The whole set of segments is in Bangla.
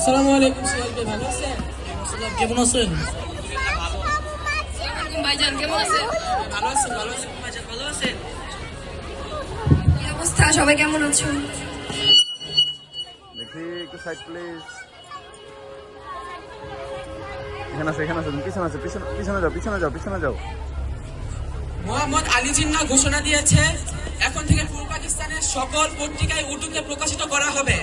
আসসালামু আলাইকুম সোহেল ভাই, ভালো আছেন? কেমন আছেন? ভাইজান কেমন আছেন? ভালো আছেন, ভালো আছেন ভাইজান, ভালো আছেন? কি অবস্থা, সবাই কেমন আছো? দেখি একটু সাইড প্লিজ। এখানে আছে, এখানে আছে, পিছনে আছে, পিছনে যাও, পিছনে যাও, পিছনে যাও। মোহাম্মদ আলী জিন্নাহ ঘোষণা দিয়েছে, এখন থেকে পূর্ব পাকিস্তানের সকল পত্রিকায় উর্দুতে প্রকাশিত করা হবে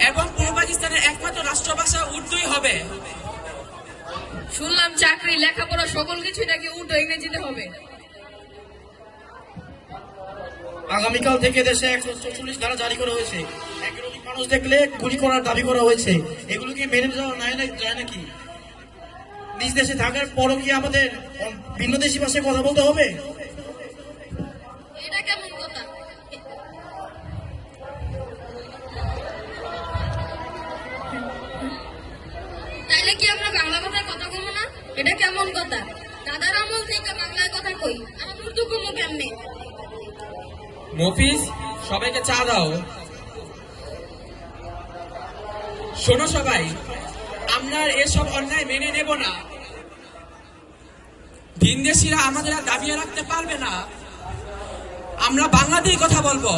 এবং পূর্ব পাকিস্তানের একমাত্র রাষ্ট্রভাষা উর্দুই হবে। শুনলাম চাকরি, লেখাপড়া সকল কিছু নাকি উর্দু ইংরেজিতে হবে। আগামীকাল থেকে দেশে 144 ধারা জারি করা হয়েছে। একরকম মানুষ দেখলে গুলি করার দাবি করা হয়েছে। এগুলো কি মেনে যাওয়া যায় নাকি? নিজ দেশে থাকার পরও কি আমাদের ভিন্ন দেশি ভাষায় কথা বলতে হবে? এটা কেমন কথা? তাইলে কি আমরা বাংলা ভাষায় কথা বলবো না? এটা কেমন কথা? দাদার আমল থেকে বাংলায় কথা কই, আর উর্দু কমো কেমনে? মফিজ, সবাইকে চা দাও। শোনো সবাই, আমরা এসব অন্যায় মেনে নেব না। ভিনদেশীরা আমাদের আর দাবিয়ে রাখতে পারবে না। আমরা বাংলাতেই কথা বলবো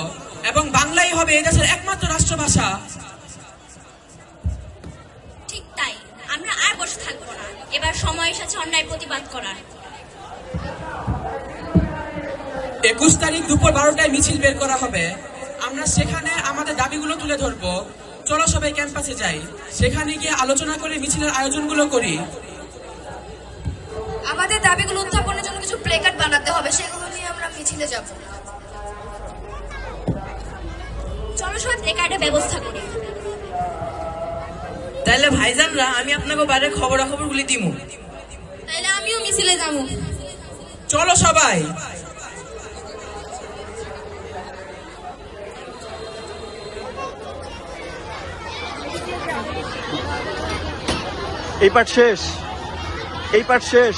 এবং বাংলাই হবে এই দেশের একমাত্র রাষ্ট্রভাষা। ঠিক তাই, আমরা আর বসে থাকবো না। এবার সময় এসেছে অন্যায় প্রতিবাদ করার। 21 তারিখ দুপুর 12টায় মিছিল বের করা হবে। আমরা সেখানে আমাদের দাবিগুলো তুলে ধরবো। চলো সবাই ক্যাম্পাসে যাই, সেখানে গিয়ে আলোচনা করে মিছিলের আয়োজনগুলো করি। আমাদের দাবিগুলো উত্থাপনের জন্য কিছু প্লেকার্ড বানাতে হবে, সেগুলো নিয়ে আমরা মিছিলে যাব। চলো সবাই প্লেকার্ডের ব্যবস্থা করি। তাইলে ভাইজানরা, আমি আপনাকে বাইরের খবরাখবরগুলি দিমু। তাইলে আমিও মিছিলে যাবো। চলো সবাই। এই পার্ট শেষ, এই পার্ট শেষ।